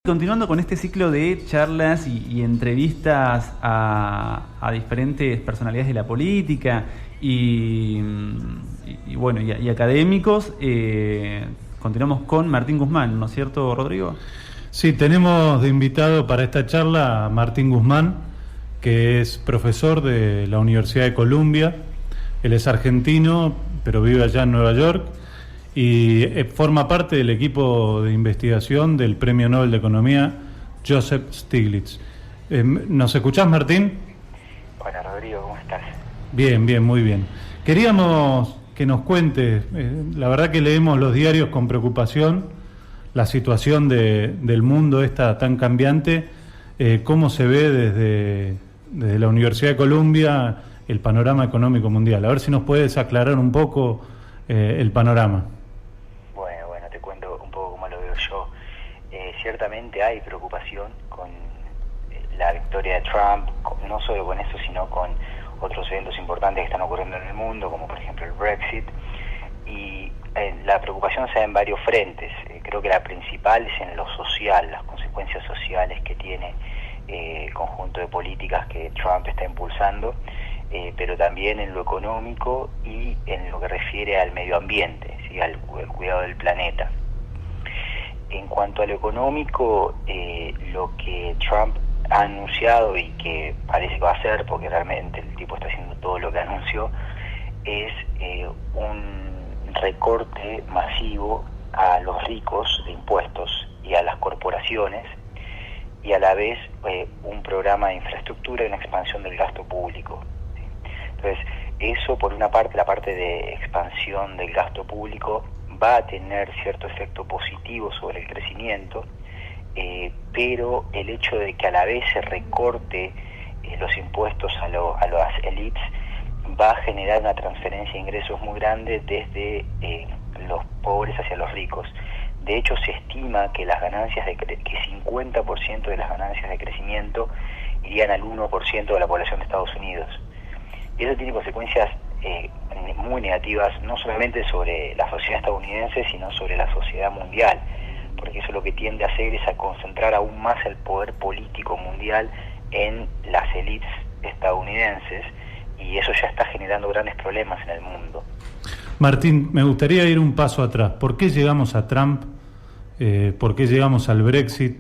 Continuando con este ciclo de charlas y entrevistas a diferentes personalidades de la política y académicos, continuamos con Martín Guzmán, ¿no es cierto, Rodrigo? Sí, tenemos de invitado para esta charla a Martín Guzmán, que es profesor de la Universidad de Columbia. Él es argentino, pero vive allá en Nueva York y forma parte del equipo de investigación del Premio Nobel de Economía Joseph Stiglitz. ¿Nos escuchás, Martín? Hola, Rodrigo, ¿cómo estás? Bien, muy bien. Queríamos que nos cuentes, la verdad que leemos los diarios con preocupación, la situación del mundo esta tan cambiante, cómo se ve desde la Universidad de Columbia el panorama económico mundial. A ver si nos puedes aclarar un poco el panorama. Bueno, te cuento un poco cómo lo veo yo. Ciertamente hay preocupación con la victoria de Trump, no solo con eso, sino con otros eventos importantes que están ocurriendo en el mundo, como por ejemplo el Brexit. Y la preocupación se da en varios frentes. Creo que la principal es en lo social, las consecuencias sociales que tiene el conjunto de políticas que Trump está impulsando, pero también en lo económico y en lo que refiere al medio ambiente, ¿sí? al cuidado del planeta. En cuanto a lo económico, lo que Trump ha anunciado y que parece que va a hacer, porque realmente el tipo está haciendo todo lo que anunció, es un recorte masivo a los ricos de impuestos y a las corporaciones, y a la vez un programa de infraestructura y una expansión del gasto público. ¿Sí? Entonces, eso por una parte, la parte de expansión del gasto público va a tener cierto efecto positivo sobre el crecimiento, pero el hecho de que a la vez se recorte los impuestos a las élites va a generar una transferencia de ingresos muy grande desde los pobres hacia los ricos. De hecho, se estima que las ganancias que 50% de las ganancias de crecimiento irían al 1% de la población de Estados Unidos. Y eso tiene consecuencias muy negativas, no solamente sobre la sociedad estadounidense, sino sobre la sociedad mundial, porque eso lo que tiende a hacer es a concentrar aún más el poder político mundial en las élites estadounidenses, y eso ya está generando grandes problemas en el mundo. Martín, me gustaría ir un paso atrás. ¿Por qué llegamos a Trump? ¿Por qué llegamos al Brexit?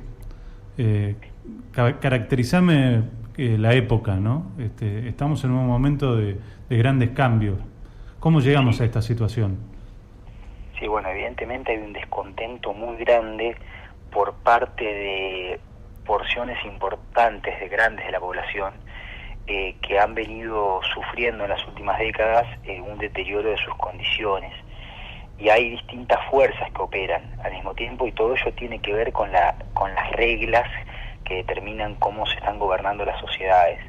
Caracterizame la época, ¿no? Estamos en un momento de grandes cambios. ¿Cómo llegamos a esta situación? Sí, bueno, evidentemente hay un descontento muy grande por parte de porciones importantes, grandes de la población, que han venido sufriendo en las últimas décadas un deterioro de sus condiciones. Y hay distintas fuerzas que operan al mismo tiempo, y todo ello tiene que ver con las reglas que determinan cómo se están gobernando las sociedades.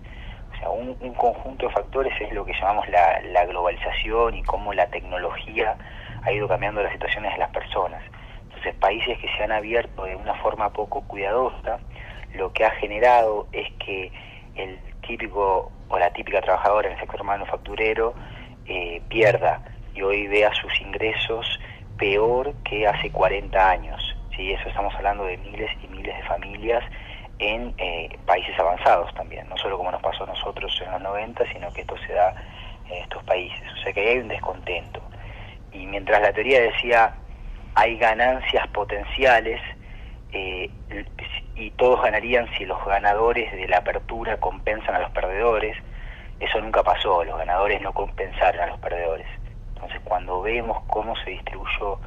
O sea, un conjunto de factores es lo que llamamos la globalización y cómo la tecnología ha ido cambiando las situaciones de las personas. Entonces, países que se han abierto de una forma poco cuidadosa, lo que ha generado es que el típico o la típica trabajadora en el sector manufacturero pierda y hoy vea sus ingresos peor que hace 40 años. ¿Sí? Eso estamos hablando de miles y miles de familias en países avanzados también, no solo como nos pasó a nosotros en los 90, sino que esto se da en estos países. O sea que ahí hay un descontento. Y mientras la teoría decía hay ganancias potenciales, y todos ganarían si los ganadores de la apertura compensan a los perdedores, eso nunca pasó. Los ganadores no compensaron a los perdedores. Entonces, cuando vemos cómo se distribuyó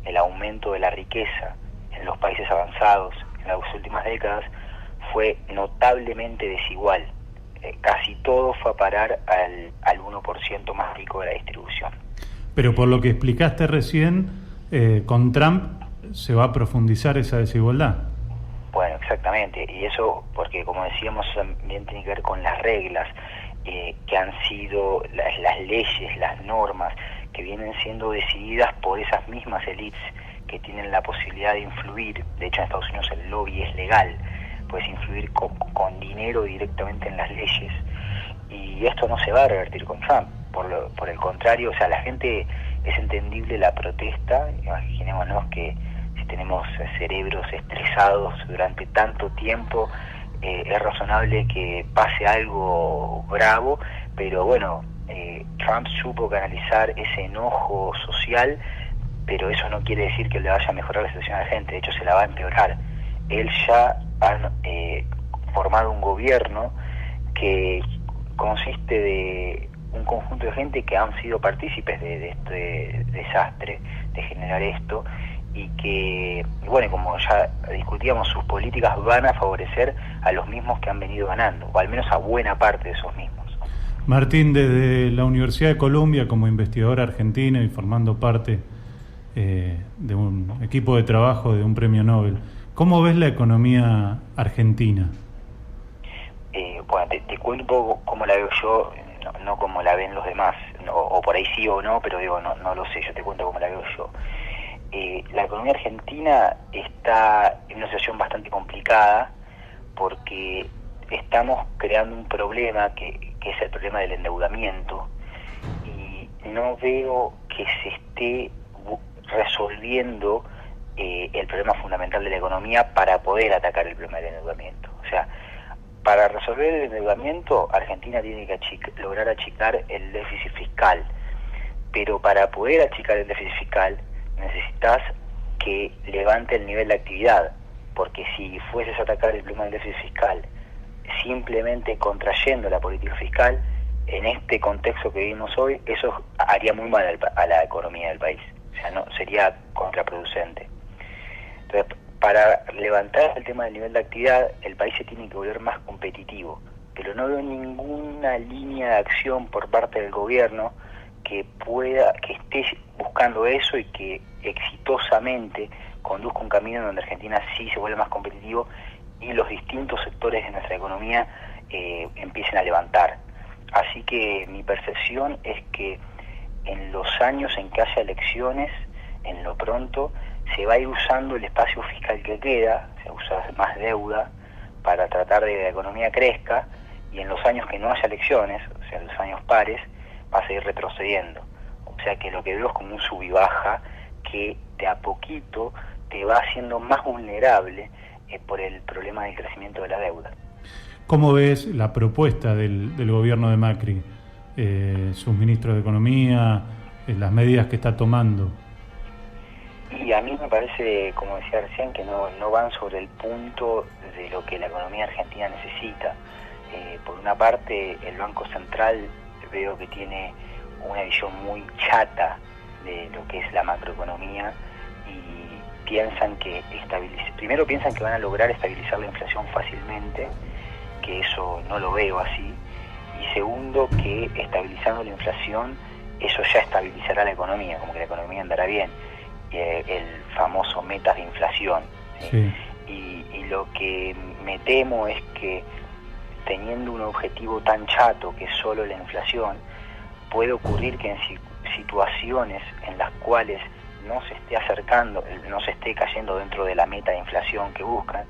el aumento de la riqueza en los países avanzados en las últimas décadas, fue notablemente desigual. Casi todo fue a parar al 1% más rico de la distribución. Pero por lo que explicaste recién, con Trump se va a profundizar esa desigualdad. Bueno, exactamente, y eso porque, como decíamos, también tiene que ver con las reglas que han sido las leyes, las normas que vienen siendo decididas por esas mismas élites que tienen la posibilidad de influir. De hecho, en Estados Unidos el lobby es legal, puedes influir con dinero directamente en las leyes, y esto no se va a revertir con Trump. Por el contrario, o sea, la gente, es entendible la protesta. Imaginémonos que si si tenemos cerebros estresados durante tanto tiempo, es razonable que pase algo bravo, pero bueno, Trump supo canalizar ese enojo social, pero eso no quiere decir que le vaya a mejorar la situación a la gente, de hecho se la va a empeorar. Él ya ha formado un gobierno que consiste de un conjunto de gente que han sido partícipes de este desastre, de generar esto, y que, bueno, como ya discutíamos, sus políticas van a favorecer a los mismos que han venido ganando, o al menos a buena parte de esos mismos. Martín, desde la Universidad de Columbia, como investigador argentino y formando parte de un equipo de trabajo de un premio Nobel, ¿cómo ves la economía argentina? Bueno, te cuento un poco cómo la veo yo, no como la ven los demás, o por ahí sí o no, pero digo, no lo sé, yo te cuento cómo la veo yo. La economía argentina está en una situación bastante complicada porque estamos creando un problema que es el problema del endeudamiento, y no veo que se esté resolviendo el problema fundamental de la economía para poder atacar el problema del endeudamiento. O sea, para resolver el endeudamiento, Argentina tiene que lograr achicar el déficit fiscal, pero para poder achicar el déficit fiscal necesitas que levante el nivel de actividad, porque si fueses a atacar el problema del déficit fiscal simplemente contrayendo la política fiscal, en este contexto que vivimos hoy, eso haría muy mal a la economía del país, o sea, no sería contraproducente. Entonces, para levantar el tema del nivel de actividad, el país se tiene que volver más competitivo, pero no veo ninguna línea de acción por parte del gobierno que esté buscando eso y que exitosamente conduzca un camino en donde Argentina sí se vuelve más competitivo y los distintos sectores de nuestra economía empiecen a levantar. Así que mi percepción es que en los años en que haya elecciones, en lo pronto, se va a ir usando el espacio fiscal que queda, se usa más deuda para tratar de que la economía crezca, y en los años que no haya elecciones, o sea, los años pares, va a seguir retrocediendo. O sea que lo que veo es como un sub y baja que de a poquito te va haciendo más vulnerable por el problema del crecimiento de la deuda. ¿Cómo ves la propuesta del gobierno de Macri, sus ministros de Economía, las medidas que está tomando? Y a mí me parece, como decía recién, que no van sobre el punto de lo que la economía argentina necesita. Por una parte, el Banco Central veo que tiene una visión muy chata de lo que es la macroeconomía y piensan que primero piensan que van a lograr estabilizar la inflación fácilmente, que eso no lo veo así, y segundo, que estabilizando la inflación eso ya estabilizará la economía, como que la economía andará bien, el famoso metas de inflación, ¿sí? Y lo que me temo es que teniendo un objetivo tan chato que es solo la inflación, puede ocurrir que en situaciones en las cuales no se esté acercando, no se esté cayendo dentro de la meta de inflación que buscan,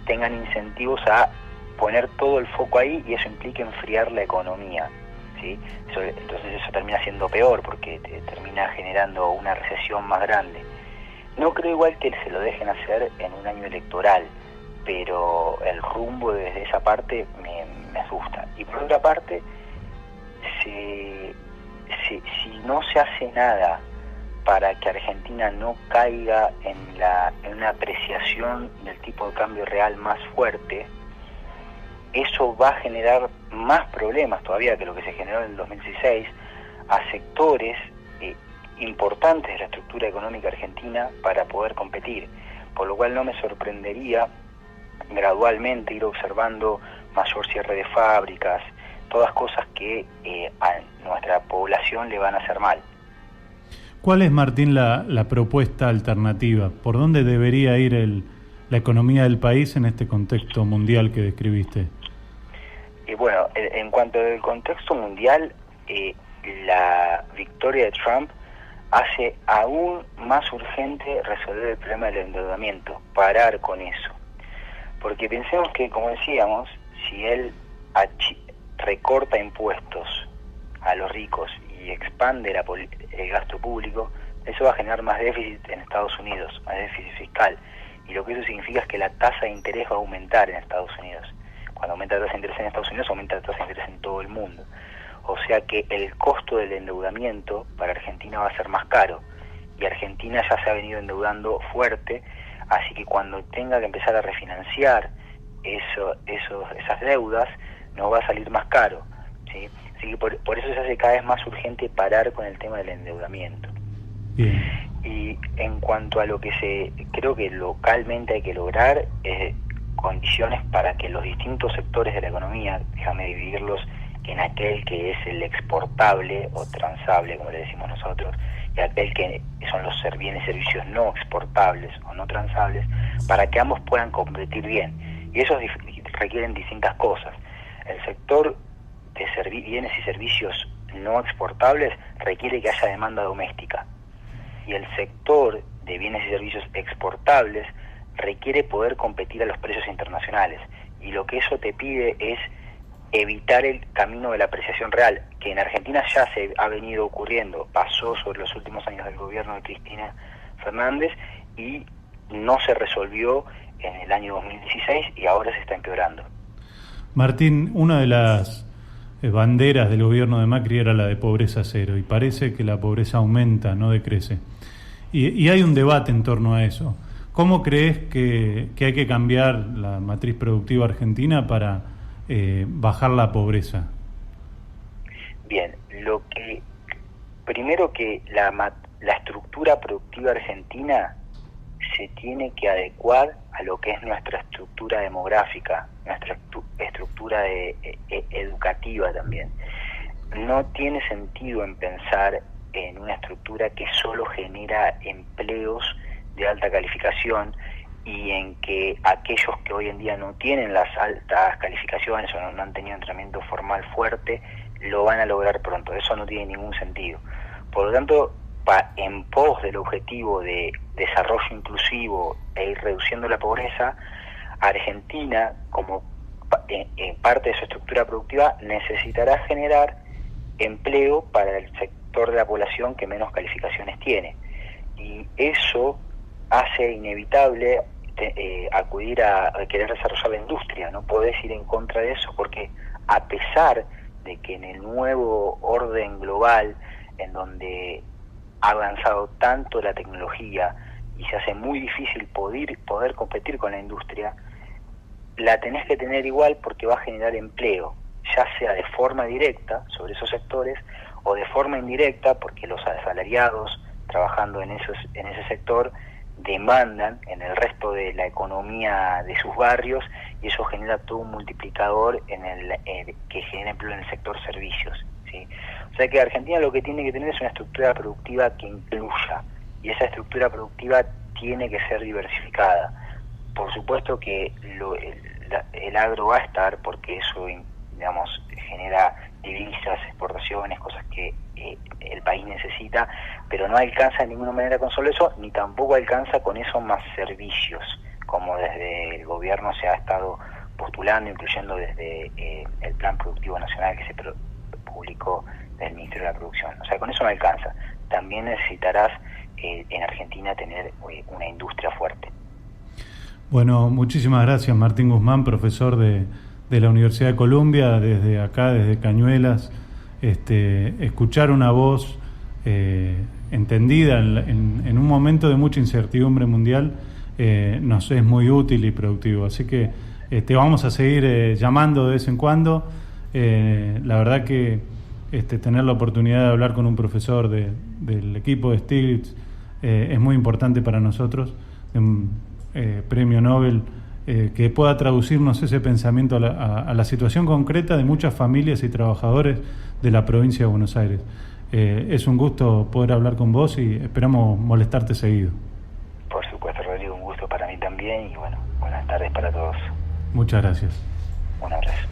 tengan incentivos a poner todo el foco ahí y eso implica enfriar la economía, ¿sí? Entonces eso termina siendo peor porque termina generando una recesión más grande. No creo igual que se lo dejen hacer en un año electoral, pero el rumbo desde esa parte me asusta. Y por otra parte, si no se hace nada para que Argentina no caiga en una apreciación del tipo de cambio real más fuerte, eso va a generar más problemas todavía que lo que se generó en el 2016 a sectores importantes de la estructura económica argentina para poder competir, por lo cual no me sorprendería gradualmente ir observando mayor cierre de fábricas, todas cosas que a nuestra población le van a hacer mal. ¿Cuál es, Martín, la propuesta alternativa? ¿Por dónde debería ir la economía del país en este contexto mundial que describiste? Bueno, en cuanto al contexto mundial, la victoria de Trump hace aún más urgente resolver el problema del endeudamiento, parar con eso. Porque pensemos que, como decíamos, si él recorta impuestos a los ricos y expande el gasto público, eso va a generar más déficit en Estados Unidos, más déficit fiscal, y lo que eso significa es que la tasa de interés va a aumentar en Estados Unidos. Cuando aumenta la tasa de interés en Estados Unidos, aumenta la tasa de interés en todo el mundo. O sea que el costo del endeudamiento para Argentina va a ser más caro, y Argentina ya se ha venido endeudando fuerte, así que cuando tenga que empezar a refinanciar esas deudas, nos va a salir más caro, ¿sí? Así que por eso se hace cada vez más urgente parar con el tema del endeudamiento. Bien. Y en cuanto a lo que creo que localmente hay que lograr, condiciones para que los distintos sectores de la economía, déjame dividirlos en aquel que es el exportable o transable, como le decimos nosotros, y aquel que son los bienes y servicios no exportables o no transables, para que ambos puedan competir bien. Y esos requieren distintas cosas. El sector de bienes y servicios no exportables requiere que haya demanda doméstica, y el sector de bienes y servicios exportables requiere poder competir a los precios internacionales, y lo que eso te pide es evitar el camino de la apreciación real, que en Argentina ya se ha venido ocurriendo, pasó sobre los últimos años del gobierno de Cristina Fernández y no se resolvió en el año 2016 y ahora se está empeorando. Martín, una de las banderas del gobierno de Macri era la de pobreza cero, y parece que la pobreza aumenta, no decrece. Y hay un debate en torno a eso. ¿Cómo crees que hay que cambiar la matriz productiva argentina para bajar la pobreza? Bien, primero que la estructura productiva argentina se tiene que adecuar a lo que es nuestra estructura demográfica, nuestra estructura educativa también. No tiene sentido en pensar en una estructura que solo genera empleos de alta calificación y en que aquellos que hoy en día no tienen las altas calificaciones o no han tenido entrenamiento formal fuerte, lo van a lograr pronto. Eso no tiene ningún sentido. Por lo tanto, en pos del objetivo de desarrollo inclusivo e ir reduciendo la pobreza, Argentina, como parte de su estructura productiva, necesitará generar empleo para el sector de la población que menos calificaciones tiene. Y eso hace inevitable acudir a querer desarrollar la industria. No podés ir en contra de eso, porque a pesar de que en el nuevo orden global, en donde ha avanzado tanto la tecnología y se hace muy difícil poder competir con la industria, la tenés que tener igual porque va a generar empleo, ya sea de forma directa sobre esos sectores o de forma indirecta porque los asalariados trabajando en ese sector demandan en el resto de la economía de sus barrios, y eso genera todo un multiplicador que genera empleo en el sector servicios, ¿sí? O sea que Argentina lo que tiene que tener es una estructura productiva que incluya, y esa estructura productiva tiene que ser diversificada. Por supuesto que el agro va a estar, porque eso, digamos, genera divisas, exportaciones, cosas que el país necesita, pero no alcanza de ninguna manera con solo eso, ni tampoco alcanza con eso más servicios, como desde el gobierno se ha estado postulando, incluyendo desde el Plan Productivo Nacional que se publicó del Ministerio de la Producción. O sea, con eso no alcanza. También necesitarás en Argentina tener una industria fuerte. Bueno, muchísimas gracias, Martín Guzmán, profesor de la Universidad de Columbia, desde acá, desde Cañuelas. Escuchar una voz entendida en un momento de mucha incertidumbre mundial nos es muy útil y productivo. Así que vamos a seguir llamando de vez en cuando. La verdad que tener la oportunidad de hablar con un profesor del equipo de Stiglitz es muy importante para nosotros, premio Nobel, que pueda traducirnos ese pensamiento a la situación concreta de muchas familias y trabajadores de la provincia de Buenos Aires. Es un gusto poder hablar con vos y esperamos molestarte seguido. Por supuesto, Rodrigo, un gusto para mí también, y bueno, buenas tardes para todos. Muchas gracias. Un abrazo.